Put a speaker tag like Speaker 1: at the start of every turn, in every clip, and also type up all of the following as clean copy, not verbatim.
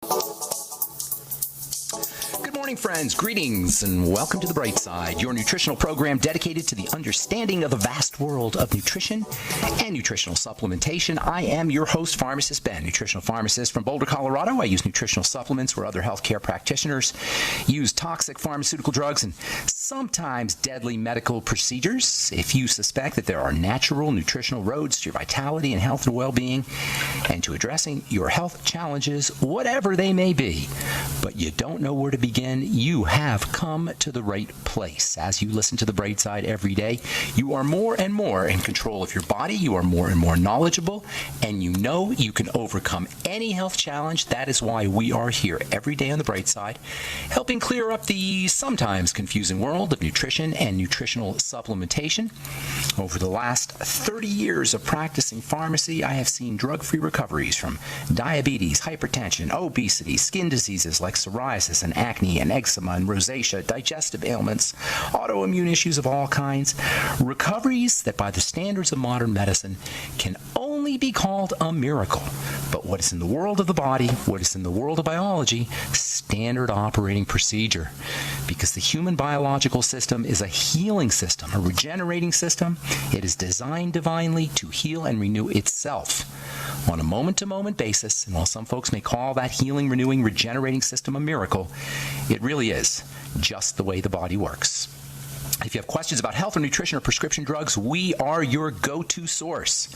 Speaker 1: Good morning, friends. Greetings and welcome to The Bright Side, your nutritional program dedicated to the understanding of the vast world of nutrition and nutritional supplementation. I am your host, Pharmacist Ben, nutritional pharmacist from Boulder, Colorado. I use nutritional supplements where other healthcare practitioners use toxic pharmaceutical drugs and sometimes deadly medical procedures. If you suspect that there are natural nutritional roads to your vitality and health and well-being and to addressing your health challenges, whatever they may be, but you don't know where to begin, you have come to the right place. As you listen to The Bright Side every day, you are more and more in control of your body, you are more and more knowledgeable, and you know you can overcome any health challenge. That is why we are here every day on The Bright Side, helping clear up the sometimes confusing world of nutrition and nutritional supplementation. Over the last 30 years of practicing pharmacy, I have seen drug-free recoveries from diabetes, hypertension, obesity, skin diseases like psoriasis and acne and eczema and rosacea, digestive ailments, autoimmune issues of all kinds, recoveries that by the standards of modern medicine can only be called a miracle. But what is in the world of the body, what is in the world of biology, standard operating procedure. Because the human biological system is a healing system, a regenerating system. It is designed divinely to heal and renew itself on a moment-to-moment basis. And while some folks may call that healing, renewing, regenerating system a miracle, it really is just the way the body works. If you have questions about health or nutrition or prescription drugs, we are your go-to source.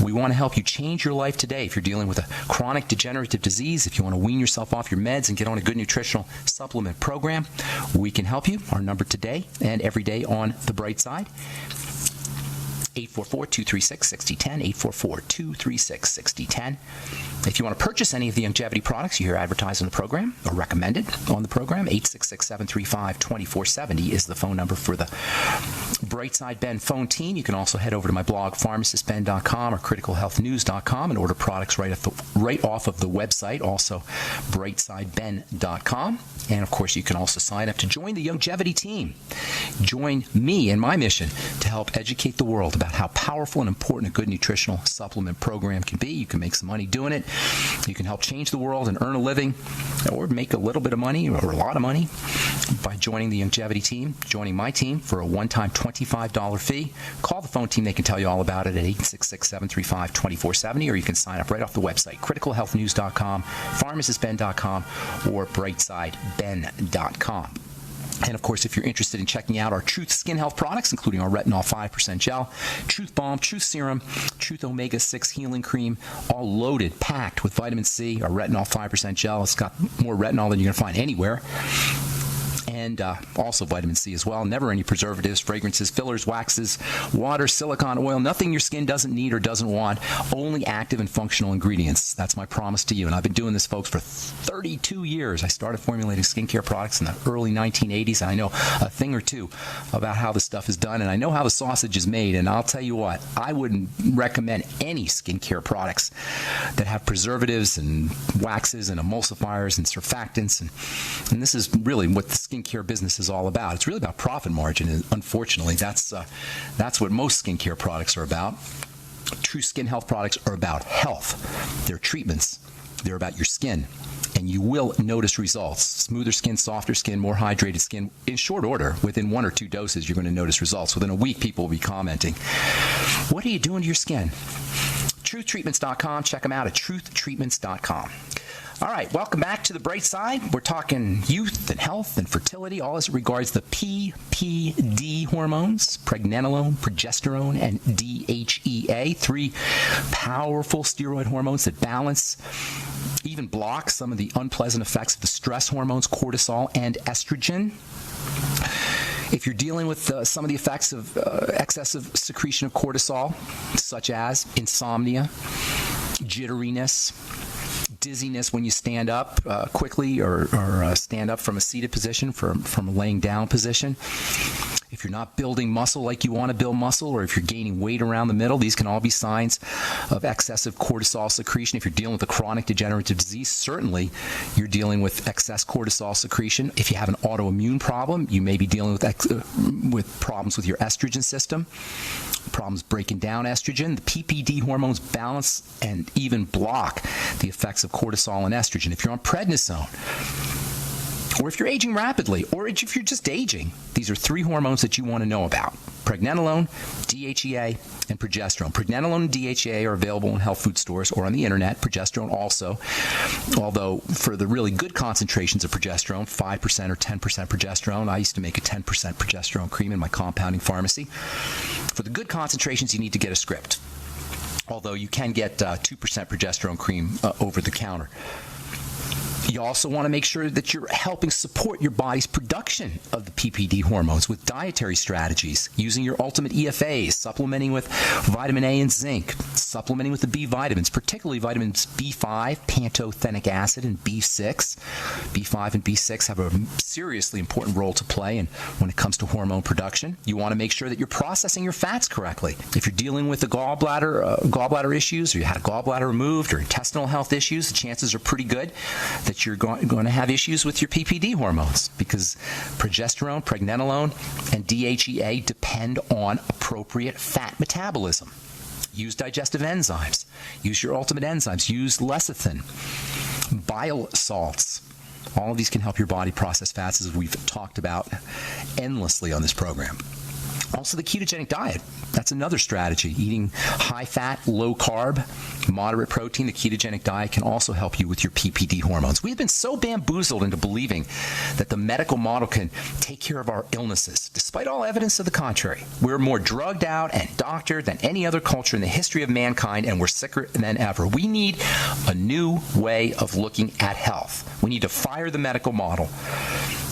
Speaker 1: We want to help you change your life today. If you're dealing with a chronic degenerative disease, if you want to wean yourself off your meds and get on a good nutritional supplement program, we can help you. Our number today and every day on The Bright Side, 844-236-6010, 844-236-6010. If you want to purchase any of the longevity products you hear advertised on the program or recommended on the program, 866-735-2470 is the phone number for the Brightside Ben phone team. You can also head over to my blog, pharmacistben.com or criticalhealthnews.com, and order products right off of the website, also brightsideben.com. And, of course, you can also sign up to join the longevity team. Join me in my mission to help educate the world about how powerful and important a good nutritional supplement program can be. You can make some money doing it. You can help change the world and earn a living or make a little bit of money or a lot of money by joining the longevity team, joining my team for a one-time $25 fee. Call the phone team. They can tell you all about it at 866-735-2470, or you can sign up right off the website, criticalhealthnews.com, pharmacistben.com, or brightsideben.com. And, of course, if you're interested in checking out our Truth Skin Health products, including our Retinol 5% Gel, Truth Balm, Truth Serum, Truth Omega-6 Healing Cream, all loaded, packed with vitamin C, our Retinol 5% Gel. It's got more retinol than you're going to find anywhere. And also vitamin C as well. Never any preservatives, fragrances, fillers, waxes, water, silicone oil, nothing your skin doesn't need or doesn't want, only active and functional ingredients. That's my promise to you. And I've been doing this, folks, for 32 years. I started formulating skincare products in the early 1980s, and I know a thing or two about how the stuff is done, and I know how the sausage is made. And I'll tell you what, I wouldn't recommend any skincare products that have preservatives and waxes and emulsifiers and surfactants. And this is really what the skincare business is all about. It's really about profit margin, and unfortunately, that's what most skincare products are about. True Skin Health products are about health. They're treatments. They're about your skin, and you will notice results. Smoother skin, softer skin, more hydrated skin. In short order, within 1 or 2 doses, you're going to notice results. Within a week, people will be commenting, "What are you doing to your skin?" TruthTreatments.com. Check them out at TruthTreatments.com. All right, welcome back to The Bright Side. We're talking youth and health and fertility, all as it regards the PPD hormones, pregnenolone, progesterone, and DHEA, 3 powerful steroid hormones that balance, even block some of the unpleasant effects of the stress hormones, cortisol and estrogen. If you're dealing with some of the effects of excessive secretion of cortisol, such as insomnia, jitteriness, dizziness when you stand up quickly or stand up from a seated position, from a laying down position. If you're not building muscle like you want to build muscle, or if you're gaining weight around the middle, these can all be signs of excessive cortisol secretion. If you're dealing with a chronic degenerative disease, certainly you're dealing with excess cortisol secretion. If you have an autoimmune problem, you may be dealing with problems with your estrogen system, problems breaking down estrogen. The PPD hormones balance and even block the effects of cortisol and estrogen. If you're on prednisone, or if you're aging rapidly, or if you're just aging, these are 3 hormones that you want to know about: pregnenolone, DHEA, and progesterone. Pregnenolone and DHEA are available in health food stores or on the internet. Progesterone also, although for the really good concentrations of progesterone, 5% or 10% progesterone. I used to make a 10% progesterone cream in my compounding pharmacy. For the good concentrations, you need to get a script, although you can get 2% progesterone cream over the counter. You also want to make sure that you're helping support your body's production of the PPD hormones with dietary strategies, using your ultimate EFAs, supplementing with vitamin A and zinc, supplementing with the B vitamins, particularly vitamins B5, pantothenic acid, and B6. B5 and B6 have a seriously important role to play when it comes to hormone production. You want to make sure that you're processing your fats correctly. If you're dealing with the gallbladder issues, or you had a gallbladder removed, or intestinal health issues, the chances are pretty good that you're going to have issues with your PPD hormones, because progesterone, pregnenolone, and DHEA depend on appropriate fat metabolism. Use digestive enzymes. Use your ultimate enzymes. Use lecithin, bile salts. All of these can help your body process fats, as we've talked about endlessly on this program. Also, the ketogenic diet. That's another strategy. Eating high fat, low carb, moderate protein. The ketogenic diet can also help you with your PPD hormones. We've been so bamboozled into believing that the medical model can take care of our illnesses, despite all evidence to the contrary. We're more drugged out and doctored than any other culture in the history of mankind, and we're sicker than ever. We need a new way of looking at health. We need to fire the medical model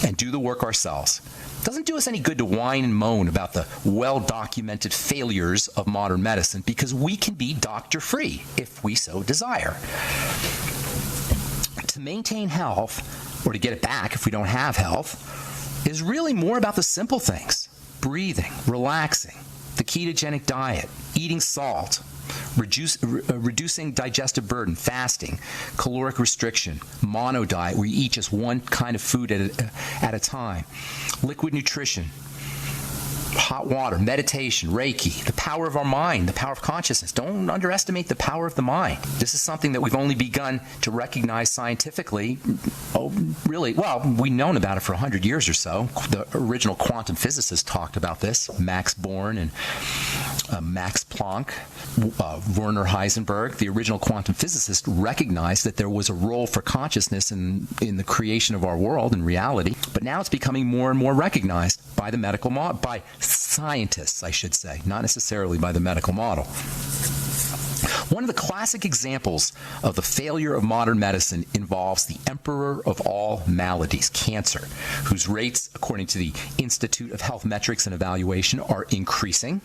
Speaker 1: and do the work ourselves. It doesn't do us any good to whine and moan about the well-documented failures of modern medicine, because we can be doctor-free if we so desire. To maintain health, or to get it back if we don't have health, is really more about the simple things: breathing, relaxing, the ketogenic diet, eating salt, reducing digestive burden, fasting, caloric restriction, mono diet, where you eat just one kind of food at a time, liquid nutrition, hot water, meditation, Reiki, the power of our mind, the power of consciousness. Don't underestimate the power of the mind. This is something that we've only begun to recognize scientifically. We've known about it for 100 years or so. The original quantum physicists talked about this, Max Born and Max Planck, Werner Heisenberg. The original quantum physicists recognized that there was a role for consciousness in the creation of our world and reality. But now it's becoming more and more recognized by the medical model, by scientists, I should say, not necessarily by the medical model. One of the classic examples of the failure of modern medicine involves the emperor of all maladies, cancer, whose rates, according to the Institute of Health Metrics and Evaluation, are increasing.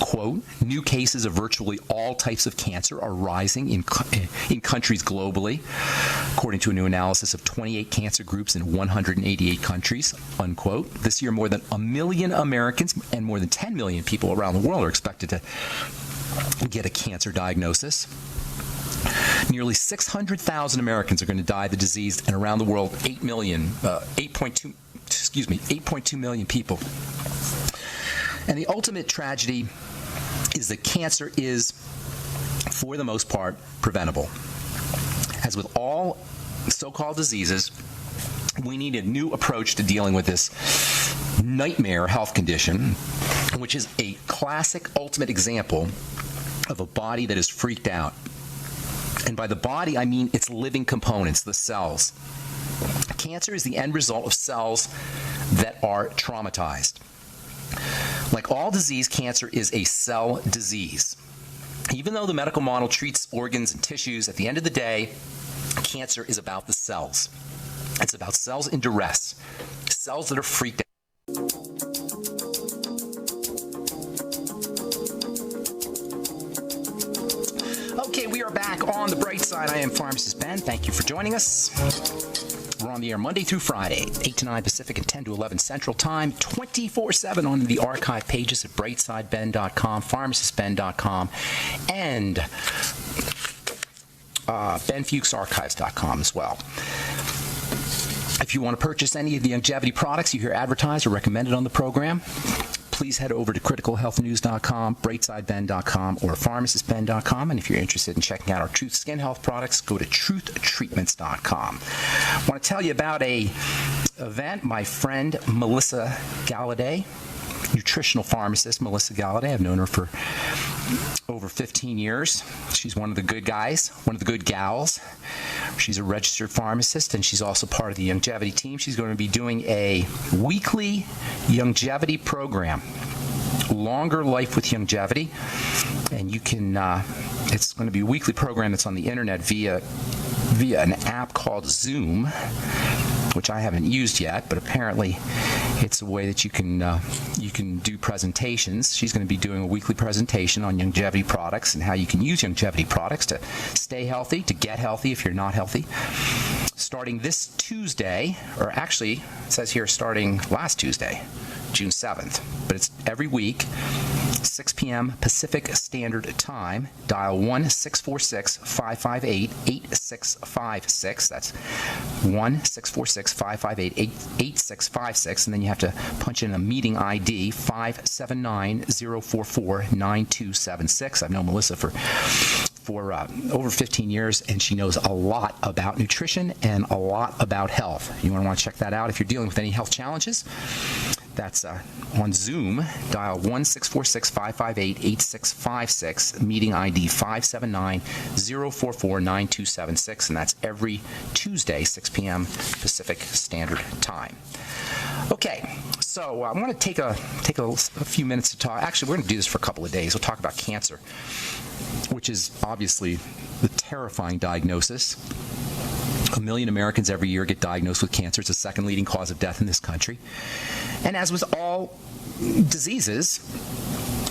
Speaker 1: Quote, new cases of virtually all types of cancer are rising in countries globally, according to a new analysis of 28 cancer groups in 188 countries, unquote. This year, more than 1 million Americans and more than 10 million people around the world are expected to get a cancer diagnosis. Nearly 600,000 Americans are going to die of the disease, and around the world, 8.2 million people. And the ultimate tragedy is that cancer is, for the most part, preventable. As with all so-called diseases, we need a new approach to dealing with this nightmare health condition, which is a classic ultimate example of a body that is freaked out. And by the body, I mean its living components, the cells. Cancer is the end result of cells that are traumatized. Like all disease, cancer is a cell disease. Even though the medical model treats organs and tissues, at the end of the day, cancer is about the cells. It's about cells in duress, cells that are freaked out. Okay, we are back on the bright side. I am Pharmacist Ben. Thank you for joining us. We're on the air Monday through Friday, 8 to 9 Pacific and 10 to 11 Central Time, 24/7 on the archive pages at brightsideben.com, pharmacistben.com, and benfuchsarchives.com as well. If you want to purchase any of the longevity products you hear advertised or recommended on the program, please head over to criticalhealthnews.com, brightsideben.com, or pharmacistben.com. And if you're interested in checking out our Truth Skin Health products, go to truthtreatments.com. I want to tell you about a event. My friend Melissa Galladay, nutritional pharmacist Melissa Galladay. I've known her for over 15 years. She's one of the good guys, one of the good gals. She's a registered pharmacist, and she's also part of the longevity team. She's going to be doing a weekly longevity program, Longer Life with Longevity. And you can, it's going to be a weekly program that's on the internet via an app called Zoom, which I haven't used yet, but apparently it's a way that you can do presentations. She's going to be doing a weekly presentation on longevity products and how you can use longevity products to stay healthy, to get healthy if you're not healthy. Starting this Tuesday, or actually it says here starting last Tuesday, June 7th, but it's every week, 6 p.m. Pacific Standard Time. Dial 1-646-558-8656. That's 1-646-558-8656. And then you have to punch in a meeting ID, 579-044-9276. I've known Melissa for over 15 years, and she knows a lot about nutrition and a lot about health. You want to check that out if you're dealing with any health challenges. That's on Zoom. Dial 1-646-558-8656, meeting ID 579-044-9276, and that's every Tuesday, 6 p.m. Pacific Standard Time. Okay, so I want to take a few minutes to talk. Actually, we're going to do this for a couple of days. We'll talk about cancer, which is obviously the terrifying diagnosis. 1 million Americans every year get diagnosed with cancer. It's the second leading cause of death in this country. And as with all diseases,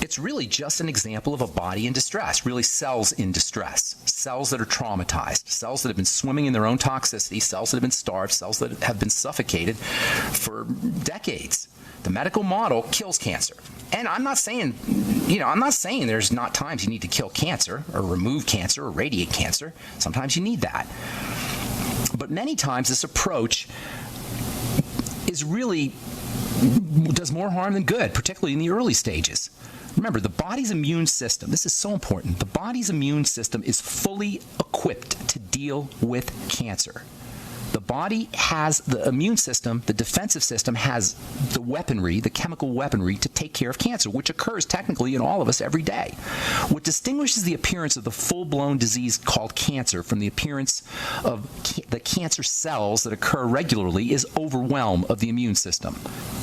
Speaker 1: it's really just an example of a body in distress, really cells in distress, cells that are traumatized, cells that have been swimming in their own toxicity, cells that have been starved, cells that have been suffocated for decades. The medical model kills cancer. And I'm not saying there's not times you need to kill cancer or remove cancer or radiate cancer. Sometimes you need that. But many times this approach does more harm than good, particularly in the early stages. Remember, the body's immune system, this is so important, the body's immune system is fully equipped to deal with cancer. The body has the immune system, the defensive system has the weaponry, the chemical weaponry to take care of cancer, which occurs technically in all of us every day. What distinguishes the appearance of the full-blown disease called cancer from the appearance of the cancer cells that occur regularly is overwhelm of the immune system.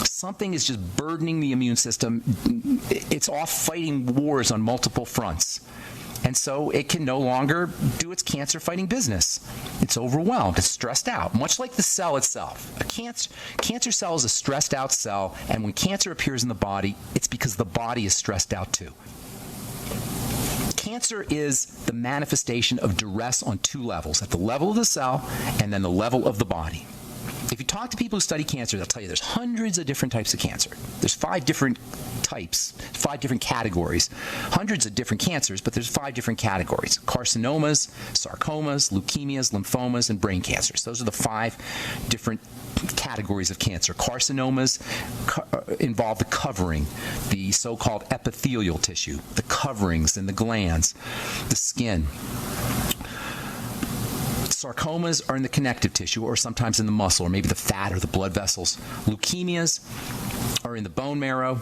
Speaker 1: Something is just burdening the immune system. It's off fighting wars on multiple fronts. And so it can no longer do its cancer-fighting business. It's overwhelmed. It's stressed out, much like the cell itself. A cancer cell is a stressed-out cell, and when cancer appears in the body, it's because the body is stressed out too. Cancer is the manifestation of duress on two levels, at the level of the cell and then the level of the body. If you talk to people who study cancer, they'll tell you there's hundreds of different types of cancer. There's 5 different types, 5 different categories. Hundreds of different cancers, but there's 5 different categories. Carcinomas, sarcomas, leukemias, lymphomas, and brain cancers. Those are the 5 different categories of cancer. Carcinomas involve the covering, the so-called epithelial tissue, the coverings and the glands, the skin. Sarcomas are in the connective tissue or sometimes in the muscle or maybe the fat or the blood vessels. Leukemias are in the bone marrow.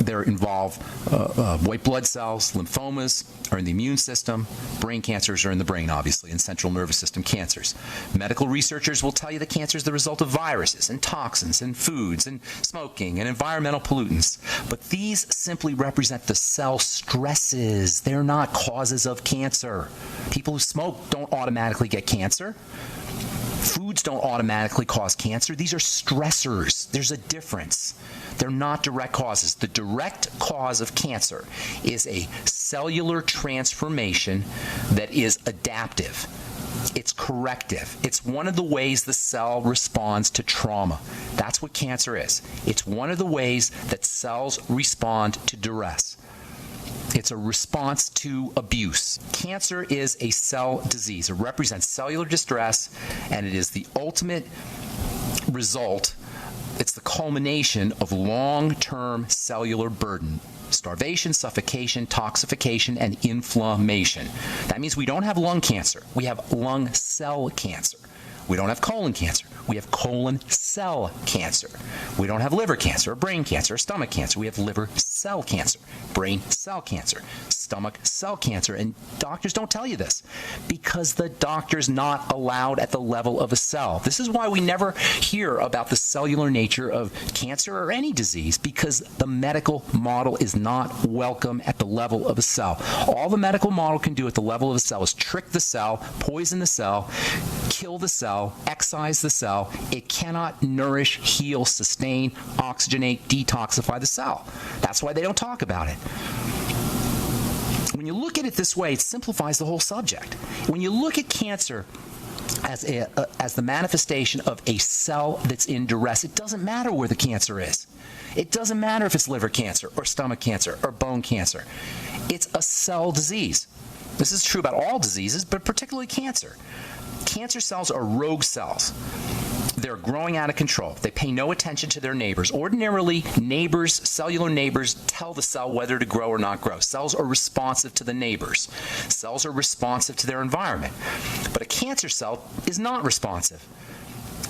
Speaker 1: They involve white blood cells. Lymphomas are in the immune system. Brain cancers are in the brain, obviously, and central nervous system cancers. Medical researchers will tell you that cancer is the result of viruses and toxins and foods and smoking and environmental pollutants. But these simply represent the cell stresses. They're not causes of cancer. People who smoke don't automatically get cancer. Foods don't automatically cause cancer. These are stressors. There's a difference. They're not direct causes. The direct cause of cancer is a cellular transformation that is adaptive. It's corrective. It's one of the ways the cell responds to trauma. That's what cancer is. It's one of the ways that cells respond to duress. It's a response to abuse. Cancer is a cell disease. It represents cellular distress, and it is the ultimate result. It's the culmination of long-term cellular burden. Starvation, suffocation, toxification, and inflammation. That means we don't have lung cancer. We have lung cell cancer. We don't have colon cancer. We have colon cell cancer. We don't have liver cancer or brain cancer or stomach cancer. We have liver cell cancer, brain cell cancer, stomach cell cancer. And doctors don't tell you this because the doctor's not allowed at the level of a cell. This is why we never hear about the cellular nature of cancer or any disease, because the medical model is not welcome at the level of a cell. All the medical model can do at the level of a cell is trick the cell, poison the cell, kill the cell, excise the cell. It cannot nourish, heal, sustain, oxygenate, detoxify the cell. That's why they don't talk about it. When you look at it this way, it simplifies the whole subject. When you look at cancer as the manifestation of a cell that's in duress, it doesn't matter where the cancer is. It doesn't matter if it's liver cancer or stomach cancer or bone cancer. It's a cell disease. This is true about all diseases, but particularly cancer. Cancer cells are rogue cells. They're growing out of control. They pay no attention to their neighbors. Ordinarily, neighbors, cellular neighbors, tell the cell whether to grow or not grow. Cells are responsive to the neighbors. Cells are responsive to their environment. But a cancer cell is not responsive.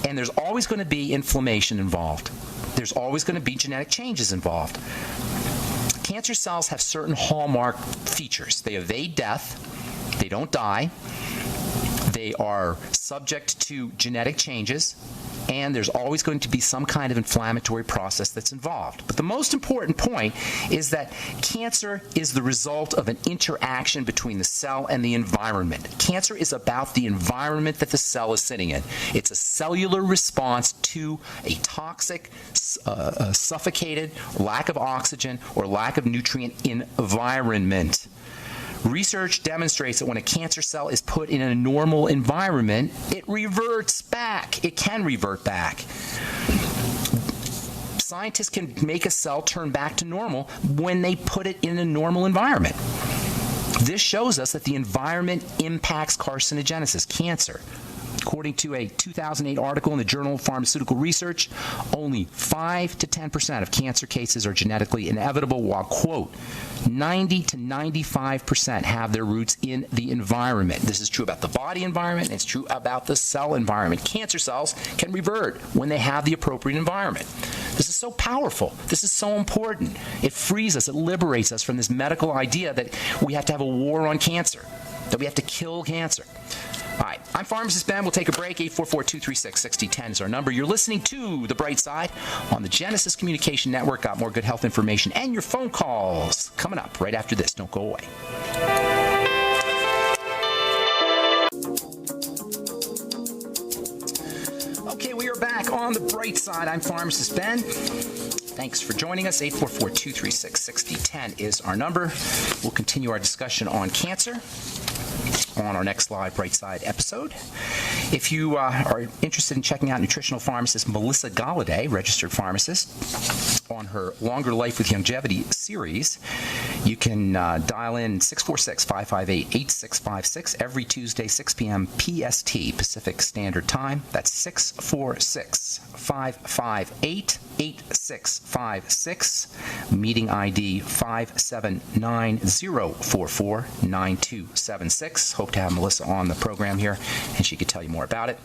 Speaker 1: And there's always going to be inflammation involved. There's always going to be genetic changes involved. Cancer cells have certain hallmark features. They evade death. They don't die. They are subject to genetic changes, and there's always going to be some kind of inflammatory process that's involved. But the most important point is that cancer is the result of an interaction between the cell and the environment. Cancer is about the environment that the cell is sitting in. It's a cellular response to a toxic, suffocated, lack of oxygen, or lack of nutrient environment. Research demonstrates that when a cancer cell is put in a normal environment, it reverts back. It can revert back. Scientists can make a cell turn back to normal when they put it in a normal environment. This shows us that the environment impacts carcinogenesis, cancer. According to a 2008 article in the Journal of Pharmaceutical Research, only 5 to 10% of cancer cases are genetically inevitable, while, quote, 90 to 95% have their roots in the environment. This is true about the body environment, and it's true about the cell environment. Cancer cells can revert when they have the appropriate environment. This is so powerful. This is so important. It frees us, it liberates us from this medical idea that we have to have a war on cancer, that we have to kill cancer. All right, I'm Pharmacist Ben. We'll take a break. 844-236-6010 is our number. You're listening to The Bright Side on the Genesis Communication Network. Got more good health information and your phone calls coming up right after this. Don't go away. Okay, we are back on The Bright Side. I'm Pharmacist Ben. Thanks for joining us. 844-236-6010 is our number. We'll continue our discussion on cancer on our next live Bright Side episode. If you are interested in checking out nutritional pharmacist Melissa Galladay, registered pharmacist, on her Longer Life with Longevity series, you can dial in 646-558-8656 every Tuesday, 6 p.m. PST, Pacific Standard Time. That's 646-558-8656. Meeting ID 579-044-9276. Hope to have Melissa on the program here, and she could tell you more about it.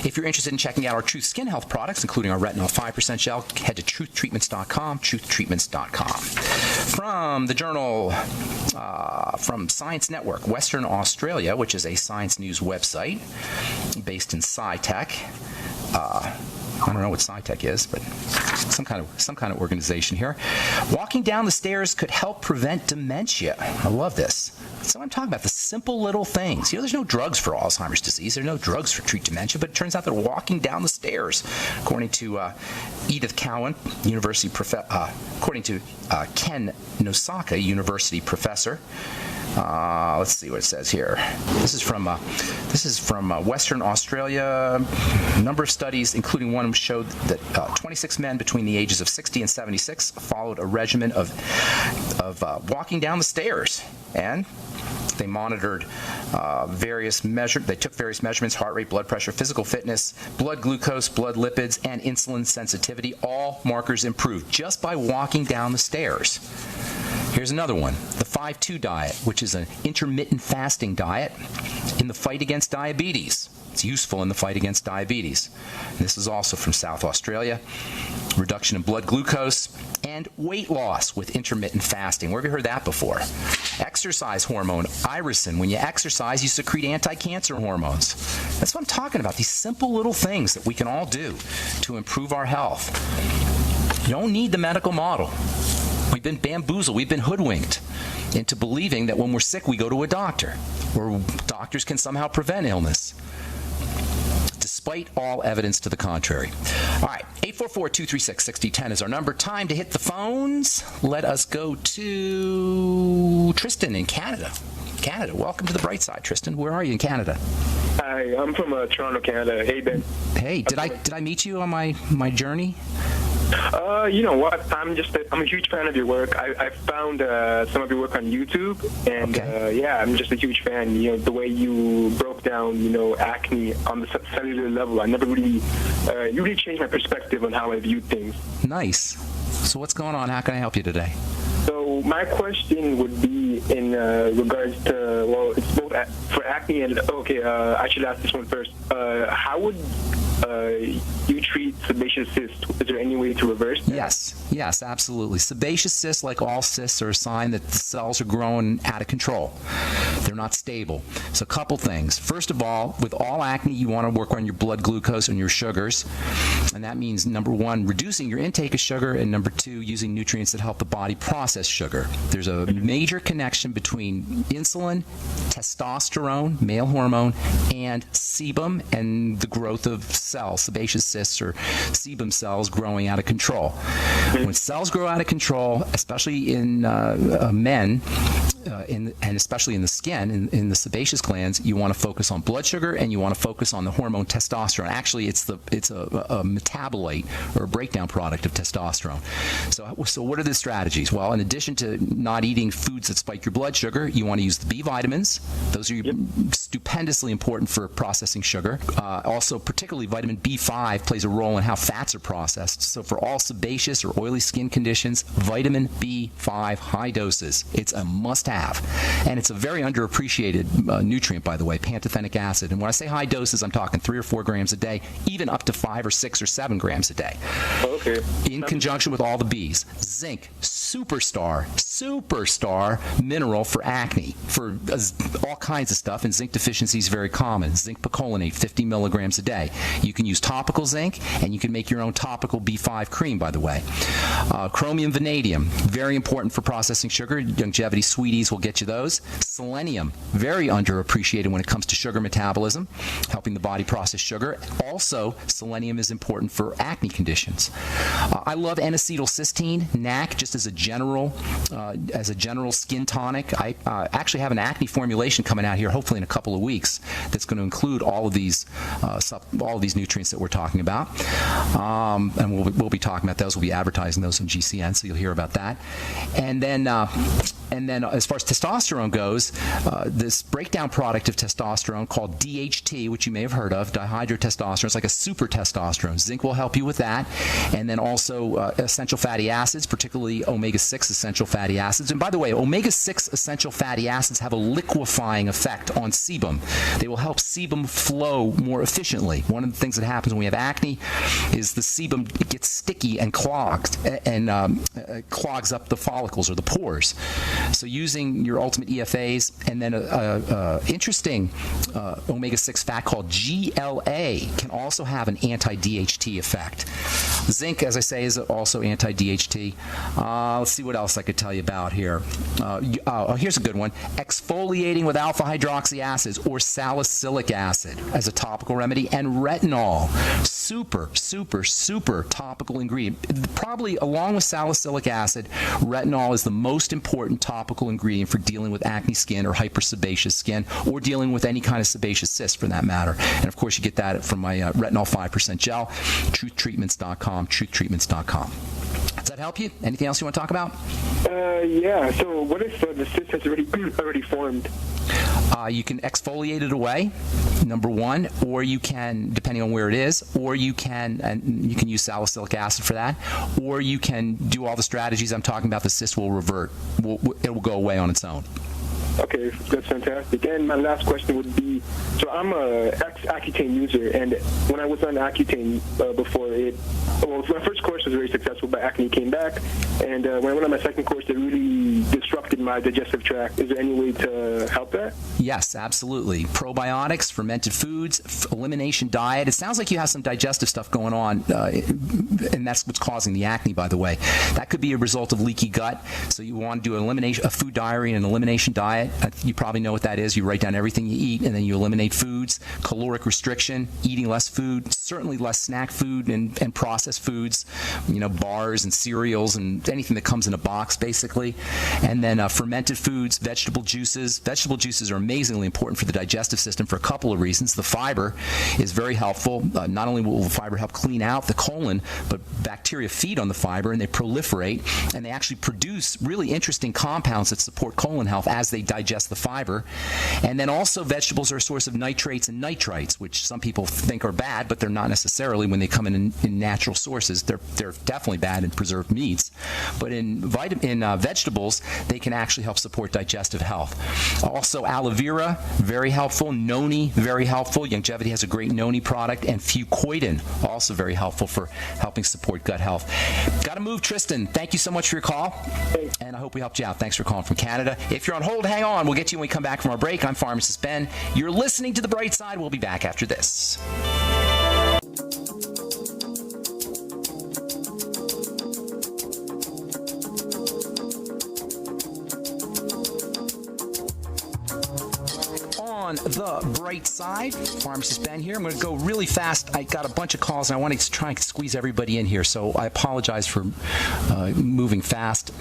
Speaker 1: If you're interested in checking out our Truth Skin Health products, including our Retinol 5% gel, head to truthtreatments.com, truthtreatments.com. From the journal, from Science Network, Western Australia, which is a science news website based in SciTech. I don't know what SciTech is, but some kind of organization here. Walking down the stairs could help prevent dementia. I love this. So I'm talking about the simple little things. You know, there's no drugs for Alzheimer's disease. There's no drugs for treat dementia, but it turns out that walking down the stairs, according to Edith Cowan, according to Ken Nosaka, university professor, Let's see what it says here. This is from Western Australia. A number of studies, including one, showed that 26 men between the ages of 60 and 76 followed a regimen of walking down the stairs, and they monitored They took various measurements: heart rate, blood pressure, physical fitness, blood glucose, blood lipids, and insulin sensitivity. All markers improved just by walking down the stairs. Here's another one: the 5-2 diet, which is an intermittent fasting diet in the fight against diabetes. It's useful in the fight against diabetes. And this is also from South Australia. Reduction in blood glucose and weight loss with intermittent fasting. Where have you heard that before? Exercise hormone, irisin. When you exercise, you secrete anti-cancer hormones. That's what I'm talking about. These simple little things that we can all do to improve our health. You don't need the medical model. We've been bamboozled. We've been hoodwinked into believing that when we're sick, we go to a doctor, or doctors can somehow prevent illness, despite all evidence to the contrary. All right, 844-236-6010 is our number. Time to hit the phones. Let us go to Tristan in Canada. Welcome to the bright side, Tristan. Where are you in Canada?
Speaker 2: Hi, I'm from Toronto, Canada. Hey, Ben.
Speaker 1: Hey, did I meet you on my journey?
Speaker 2: You know what? I'm a huge fan of your work. I found some of your work on YouTube, and
Speaker 1: okay.
Speaker 2: I'm just a huge fan. You know, the way you broke down, acne on the cellular level. I never really, you really changed my perspective on how I viewed things.
Speaker 1: Nice. So what's going on? How can I help you today?
Speaker 2: So my question would be in regards to, well, it's both for acne and, I should ask this one first. How would you treat sebaceous cysts? Is there any way to reverse that?
Speaker 1: Yes, absolutely. Sebaceous cysts, like all cysts, are a sign that the cells are growing out of control. They're not stable. So a couple things. First of all, with all acne, you want to work on your blood glucose and your sugars. And that means, number one, reducing your intake of sugar, and number two, using nutrients that help the body process sugar. There's a major connection between insulin, testosterone, male hormone, and sebum, and the growth of cells, sebaceous cysts or sebum cells growing out of control. When cells grow out of control, especially in men, and especially in the skin, in the sebaceous glands, you want to focus on blood sugar and you want to focus on the hormone testosterone. Actually, it's a metabolite or a breakdown product of testosterone. So what are the strategies? Well, in addition to not eating foods that spike your blood sugar, you want to use the B vitamins. Those are stupendously important for processing sugar. Also, particularly vitamin B5 plays a role in how fats are processed. So for all sebaceous or oily skin conditions, vitamin B5, high doses. It's a must-have. And it's a very underappreciated nutrient, by the way, pantothenic acid. And when I say high doses, I'm talking 3 or 4 grams a day, even up to 5 or 6 or 7 grams a day.
Speaker 2: Okay.
Speaker 1: In conjunction with all the Bs. Zinc, superstar mineral for acne, for all kinds of stuff, and zinc deficiency is very common. Zinc picolinate, 50 milligrams a day. You can use topical zinc, and you can make your own topical B5 cream, by the way. Chromium, vanadium, very important for processing sugar. Longevity Sweeties will get you those. Selenium, very underappreciated when it comes to sugar metabolism, helping the body process sugar. Also, selenium is important for acne conditions. I love N-acetylcysteine, NAC, just as a general skin tonic. I actually have an acne formulation coming out here, hopefully in a couple of weeks, that's going to include all of these nutrients that we're talking about. And we'll be talking about those. We'll be advertising those on GCN, so you'll hear about that. And then as far as testosterone goes, this breakdown product of testosterone called DHT, which you may have heard of, dihydrotestosterone, it's like a super testosterone. Zinc will help you with that. And then also essential fatty acids, particularly omega-6 essential fatty acids. And by the way, omega-6 essential fatty acids have a liquefying effect on sebum. They will help sebum flow more efficiently. One of the things that happens when we have acne is the sebum gets sticky and clogged, and clogs up the follicles or the pores. So using your ultimate EFAs, and then interesting omega-6 fat called GLA can also have an anti-DHT effect. Zinc, as I say, is also anti-DHT. Let's see what else I could tell you about here. Here's a good one. Exfoliating with alpha hydroxy acids or salicylic acid as a topical remedy, and retinol. Super, super, super topical ingredient. Probably along with salicylic acid, retinol is the most important topical ingredient for dealing with acne skin or hypersebaceous skin, or dealing with any kind of sebaceous cyst for that matter. And of course, you get that from my retinol 5% gel, truthtreatments.com, truthtreatments.com. Does that help you? Anything else you want to talk about?
Speaker 2: Yeah. So what if the cyst has already formed?
Speaker 1: You can exfoliate it away, number one, or you can, depending on where it is, or you can use salicylic acid for that, or you can do all the strategies I'm talking about. The cyst will revert. It will go away on its own.
Speaker 2: Okay, that's fantastic. And my last question would be, so I'm a ex-Accutane user, and when I was on Accutane before my first course was very successful, but acne came back, and when I went on my second course, it really disrupted my digestive tract. Is there any way to help that?
Speaker 1: Yes, absolutely. Probiotics, fermented foods, elimination diet. It sounds like you have some digestive stuff going on, and that's what's causing the acne, by the way. That could be a result of leaky gut, so you want to do a food diary and an elimination diet. You probably know what that is. You write down everything you eat, and then you eliminate foods. Caloric restriction, eating less food, certainly less snack food and processed foods, bars and cereals and anything that comes in a box, basically. And then fermented foods, vegetable juices. Vegetable juices are amazingly important for the digestive system for a couple of reasons. The fiber is very helpful. Not only will the fiber help clean out the colon, but bacteria feed on the fiber, and they proliferate, and they actually produce really interesting compounds that support colon health as they digest the fiber. And then also vegetables are a source of nitrates and nitrites, which some people think are bad, but they're not necessarily when they come in natural sources. They're definitely bad in preserved meats. But in vegetables, they can actually help support digestive health. Also, aloe vera, very helpful. Noni, very helpful. Youngevity has a great noni product. And fucoidan, also very helpful for helping support gut health. Got to move, Tristan. Thank you so much for your call. And I hope we helped you out. Thanks for calling from Canada. If you're on hold, hang on. We'll get you when we come back from our break. I'm Pharmacist Ben. You're listening to The Bright Side. We'll be back after this. On The Bright Side, Pharmacist Ben here. I'm going to go really fast. I got a bunch of calls, and I want to try and squeeze everybody in here, so I apologize for moving fast.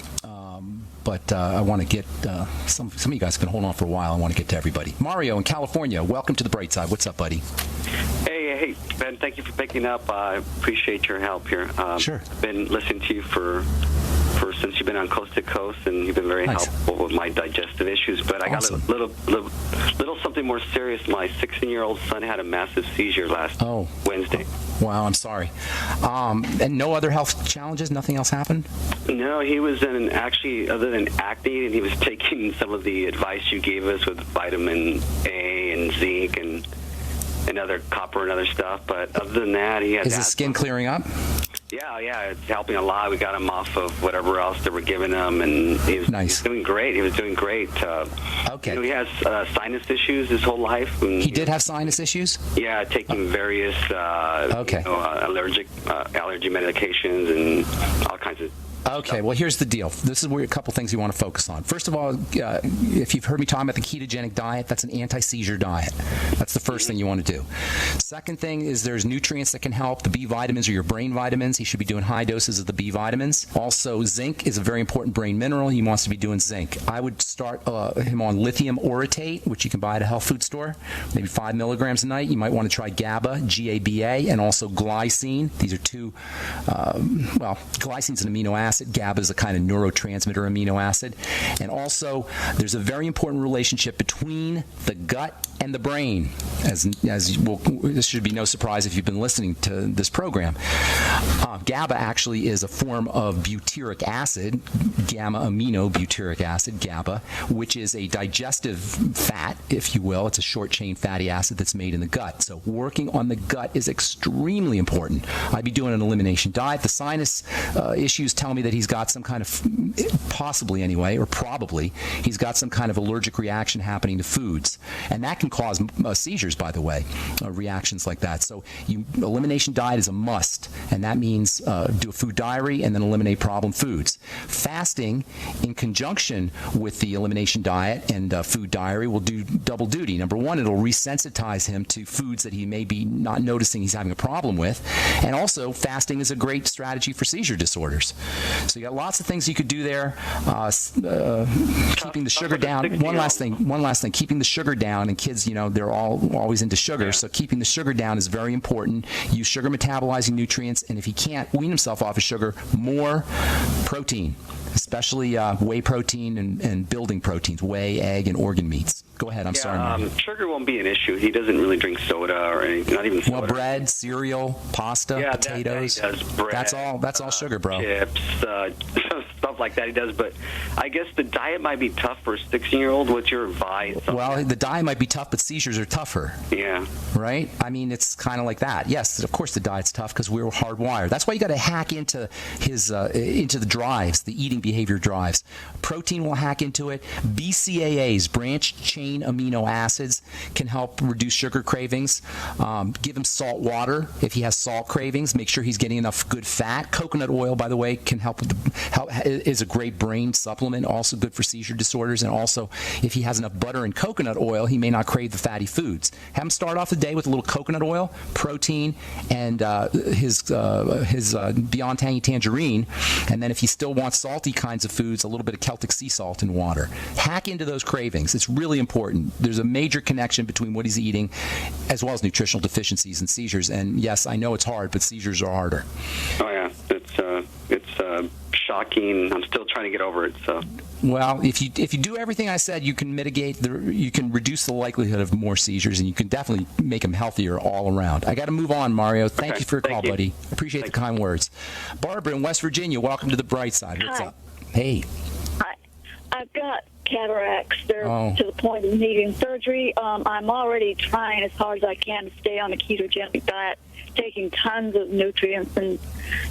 Speaker 1: But I want to get some of you guys can hold on for a while. I want to get to everybody. Mario in California, welcome to The Bright Side. What's up, buddy?
Speaker 3: Hey, Ben, thank you for picking up. I appreciate your help here.
Speaker 1: Sure.
Speaker 3: I've been listening to you for since you've been on Coast to Coast, and you've been very helpful with my digestive issues. But I got a little something more serious. My 16-year-old son had a massive seizure last Wednesday.
Speaker 1: Wow, I'm sorry. And no other health challenges? Nothing else happened?
Speaker 3: No, he was actually, other than acne, and he was taking some of the advice you gave us with vitamin A and zinc and other copper and other stuff. But other than that, he had...
Speaker 1: Is his skin clearing up?
Speaker 3: Yeah, it's helping a lot. We got him off of whatever else they were giving him, and he was doing great. He was doing great.
Speaker 1: Okay.
Speaker 3: He has sinus issues his whole life. And
Speaker 1: he did have sinus issues?
Speaker 3: Yeah, taking various allergy medications and all kinds of...
Speaker 1: Okay, well, here's the deal. This is where a couple things you want to focus on. First of all, if you've heard me talking about the ketogenic diet, that's an anti-seizure diet. That's the first thing you want to do. Second thing is there's nutrients that can help. The B vitamins are your brain vitamins. He should be doing high doses of the B vitamins. Also, zinc is a very important brain mineral. He wants to be doing zinc. I would start him on lithium orotate, which you can buy at a health food store, maybe 5 milligrams a night. You might want to try GABA, G-A-B-A, and also glycine. These are two, glycine's an amino acid. GABA is a kind of neurotransmitter amino acid. And also, there's a very important relationship between the gut and the brain. This should be no surprise if you've been listening to this program. GABA actually is a form of butyric acid, gamma-amino-butyric acid, GABA, which is a digestive fat, if you will. It's a short-chain fatty acid that's made in the gut. So working on the gut is extremely important. I'd be doing an elimination diet. The sinus issues tell me that he's got some kind of, possibly anyway, or probably, he's got some kind of allergic reaction happening to foods. And that can can cause seizures, by the way, reactions like that. So elimination diet is a must, and that means do a food diary and then eliminate problem foods. Fasting in conjunction with the elimination diet and food diary will do double duty. Number one, it'll resensitize him to foods that he may be not noticing he's having a problem with. And also, fasting is a great strategy for seizure disorders. So you got lots of things you could do there. Keeping the sugar down. One last thing. Keeping the sugar down. And kids, they're always into sugar. Yeah. So keeping the sugar down is very important. Use sugar metabolizing nutrients. And if he can't wean himself off of sugar, more protein, especially whey protein and building proteins, whey, egg, and organ meats. Go ahead. I'm sorry.
Speaker 3: Sugar won't be an issue. He doesn't really drink soda or anything. Not even soda.
Speaker 1: Well, bread, cereal, pasta, potatoes.
Speaker 3: That he does. Bread,
Speaker 1: that's all sugar, bro.
Speaker 3: Chips, stuff like that he does. But I guess the diet might be tough for a 16-year-old. What's your advice?
Speaker 1: Well, the diet might be tough, but seizures are tougher.
Speaker 3: Yeah.
Speaker 1: Right? I mean, it's kind of like that. Yes, of course the diet's tough because we're hardwired. That's why you got to hack into into the drives, the eating behavior drives. Protein will hack into it. BCAAs, branched chain amino acids, can help reduce sugar cravings. Give him salt water if he has salt cravings. Make sure he's getting enough good fat. Coconut oil, by the way, can help with is a great brain supplement, also good for seizure disorders. And also, if he has enough butter and coconut oil, he may not crave the fatty foods. Have him start off the day with a little coconut oil, protein, and his Beyond Tangy Tangerine. And then if he still wants salty kinds of foods, a little bit of Celtic sea salt and water. Hack into those cravings. It's really important. There's a major connection between what he's eating as well as nutritional deficiencies and seizures. And yes, I know it's hard, but seizures are harder.
Speaker 3: Oh yeah, it's shocking. I'm still trying to get over it. So.
Speaker 1: Well, if you do everything I said, you can you can reduce the likelihood of more seizures, and you can definitely make them healthier all around. I got to move on, Mario. Thank you for your call, buddy. Appreciate the kind words. Barbara in West Virginia, welcome to the bright side. What's up? Hey.
Speaker 4: Hi. I've got cataracts. They're to the point of needing surgery. I'm already trying as hard as I can to stay on a ketogenic diet, taking tons of nutrients and,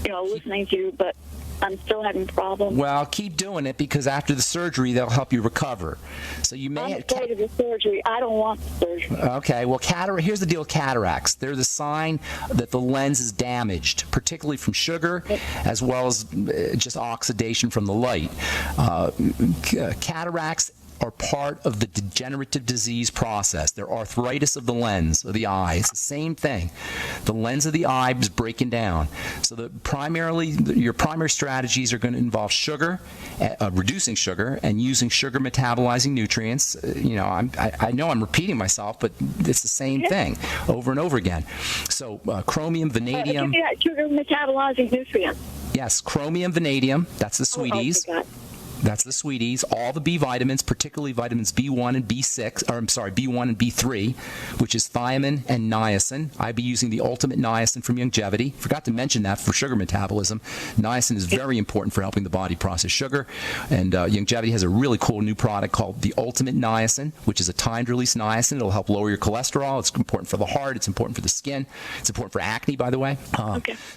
Speaker 4: listening to you, but I'm still having problems.
Speaker 1: Well, keep doing it because after the surgery, they'll help you recover. So you may.
Speaker 4: I'm afraid of the surgery. I don't want the surgery.
Speaker 1: Okay. Well, here's the deal with cataracts. They're the sign that the lens is damaged, particularly from sugar, as well as just oxidation from the light. Cataracts are part of the degenerative disease process. They're arthritis of the lens of the eye. It's the same thing. The lens of the eye is breaking down. So your primary strategies are going to involve sugar, reducing sugar, and using sugar metabolizing nutrients. I know I'm repeating myself, but it's the same thing over and over again. So chromium, vanadium.
Speaker 4: Sugar metabolizing nutrients.
Speaker 1: Yes, chromium, vanadium. That's the sweeties. That's the sweeties. All the B vitamins, particularly vitamins B1 and B1 and B3, which is thiamine and niacin. I'd be using the ultimate niacin from Youngevity. Forgot to mention that for sugar metabolism. Niacin is very important for helping the body process sugar. And Youngevity has a really cool new product called the Ultimate Niacin, which is a timed-release niacin. It'll help lower your cholesterol. It's important for the heart. It's important for the skin. It's important for acne, by the way.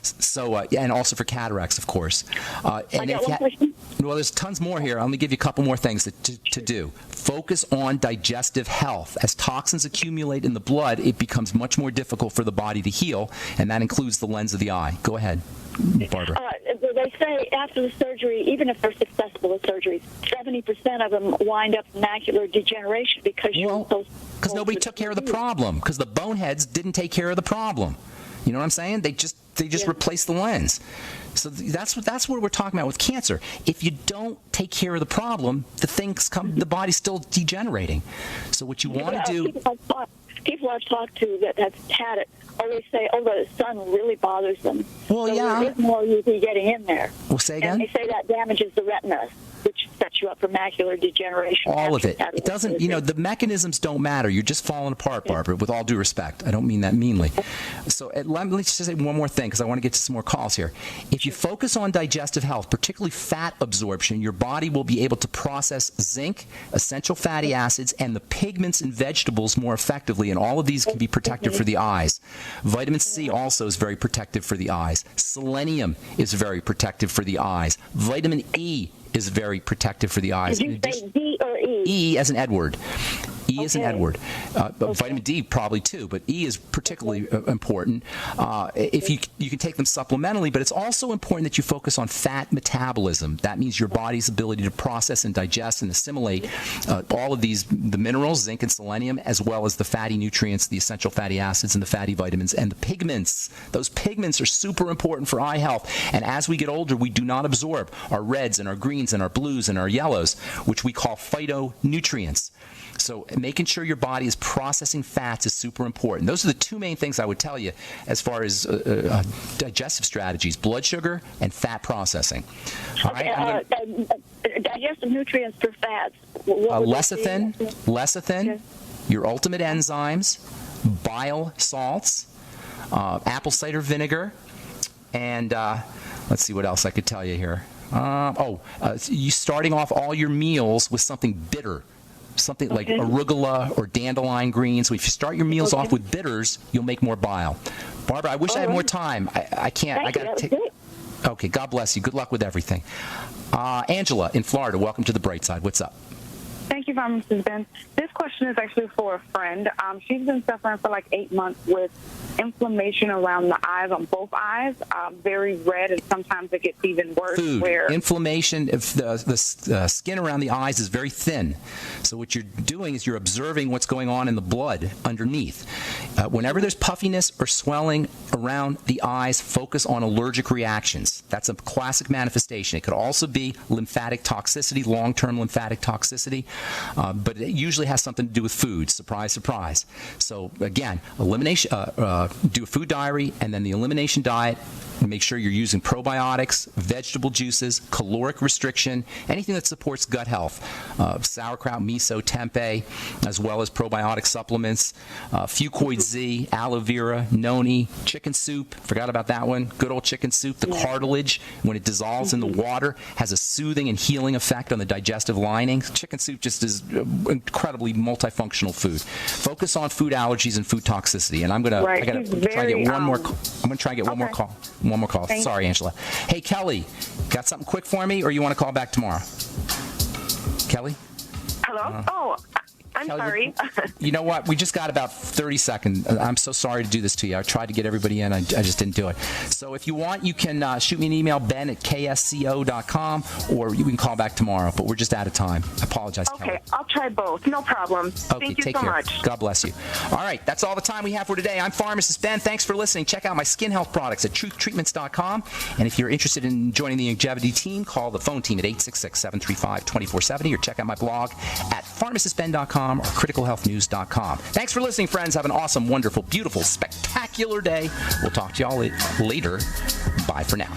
Speaker 1: So, and also for cataracts, of course. And well, there's tons more here. I'm going to give you a couple more things to do. Focus on digestive health. As toxins accumulate in the blood, it becomes much more difficult for the body to heal, and that includes the lens of the eye. Go ahead, Barbara.
Speaker 4: They say after the surgery, even if they're successful with surgery, 70% of them wind up in macular degeneration because
Speaker 1: nobody took care of the problem, because the boneheads didn't take care of the problem. You know what I'm saying? They just replaced the lens. So that's what we're talking about with cancer. If you don't take care of the problem, the body's still degenerating. So what you want to do.
Speaker 4: People I've talked to that have had it, or they say, the sun really bothers them.
Speaker 1: Well,
Speaker 4: so
Speaker 1: yeah.
Speaker 4: There is more UV getting in there.
Speaker 1: Well, say again?
Speaker 4: And they say that damages the retina, which sets you up for macular degeneration.
Speaker 1: All of it. It doesn't, the mechanisms don't matter. You're just falling apart, Barbara, with all due respect. I don't mean that meanly. So let me just say one more thing, because I want to get to some more calls here. If you focus on digestive health, particularly fat absorption, your body will be able to process zinc, essential fatty acids, and the pigments in vegetables more effectively, and all of these can be protective for the eyes. Vitamin C also is very protective for the eyes. Selenium is very protective for the eyes. Vitamin E is very protective for the eyes.
Speaker 4: Did you say D or E?
Speaker 1: E as in Edward. E is in Edward. Vitamin D probably too, but E is particularly important. If you can take them supplementally, but it's also important that you focus on fat metabolism. That means your body's ability to process and digest and assimilate all of the minerals, zinc and selenium, as well as the fatty nutrients, the essential fatty acids and the fatty vitamins and the pigments. Those pigments are super important for eye health. And as we get older, we do not absorb our reds and our greens and our blues and our yellows, which we call phytonutrients. So making sure your body is processing fats is super important. Those are the two main things I would tell you as far as digestive strategies: blood sugar and fat processing. All right.
Speaker 4: Digestive nutrients for fats.
Speaker 1: Lecithin, your ultimate enzymes, bile salts, apple cider vinegar, and let's see what else I could tell you here. You starting off all your meals with something bitter. Something like arugula or dandelion greens. So if you start your meals off with bitters, you'll make more bile. Barbara, I wish I had more time. I can't. I got to take. Okay, God bless you. Good luck with everything. Angela in Florida, welcome to the Bright Side. What's up?
Speaker 5: Thank you, Mrs. Ben. This question is actually for a friend. She's been suffering for like 8 months with inflammation around the eyes, on both eyes, very red, and sometimes it gets even worse.
Speaker 1: Inflammation, if the skin around the eyes is very thin. So what you're doing is you're observing what's going on in the blood underneath. Whenever there's puffiness or swelling around the eyes, focus on allergic reactions. That's a classic manifestation. It could also be lymphatic toxicity, long-term lymphatic toxicity, but it usually has something to do with food. Surprise, surprise. So again, elimination. Do a food diary, and then the elimination diet. Make sure you're using probiotics, vegetable juices, caloric restriction, anything that supports gut health. Sauerkraut, miso, tempeh, as well as probiotic supplements. Fucoid Z, aloe vera, noni, chicken soup. Forgot about that one. Good old chicken soup. The cartilage, when it dissolves in the water, has a soothing and healing effect on the digestive lining. Chicken soup just is incredibly multifunctional food. Focus on food allergies and food toxicity. And I'm gonna try to get one more. I'm gonna try to get one more call. One more call. Sorry, Angela. Hey, Kelly, got something quick for me, or you want to call back tomorrow? Kelly?
Speaker 6: Hello? I'm
Speaker 1: Kelly,
Speaker 6: sorry.
Speaker 1: You know what? We just got about 30 seconds. I'm so sorry to do this to you. I tried to get everybody in. I just didn't do it. So if you want, you can shoot me an email, ben@ksco.com, or you can call back tomorrow. But we're just out of time. I apologize, Kelly.
Speaker 6: Okay, I'll try both. No problem.
Speaker 1: Okay,
Speaker 6: Thank you
Speaker 1: take
Speaker 6: so
Speaker 1: care.
Speaker 6: much.
Speaker 1: God bless you. All right, that's all the time we have for today. I'm Pharmacist Ben. Thanks for listening. Check out my skin health products at truthtreatments.com. And if you're interested in joining the longevity team, call the phone team at 866-735-2470, or check out my blog at pharmacistben.com or criticalhealthnews.com. Thanks for listening, friends. Have an awesome, wonderful, beautiful, spectacular day. We'll talk to y'all later. Bye for now.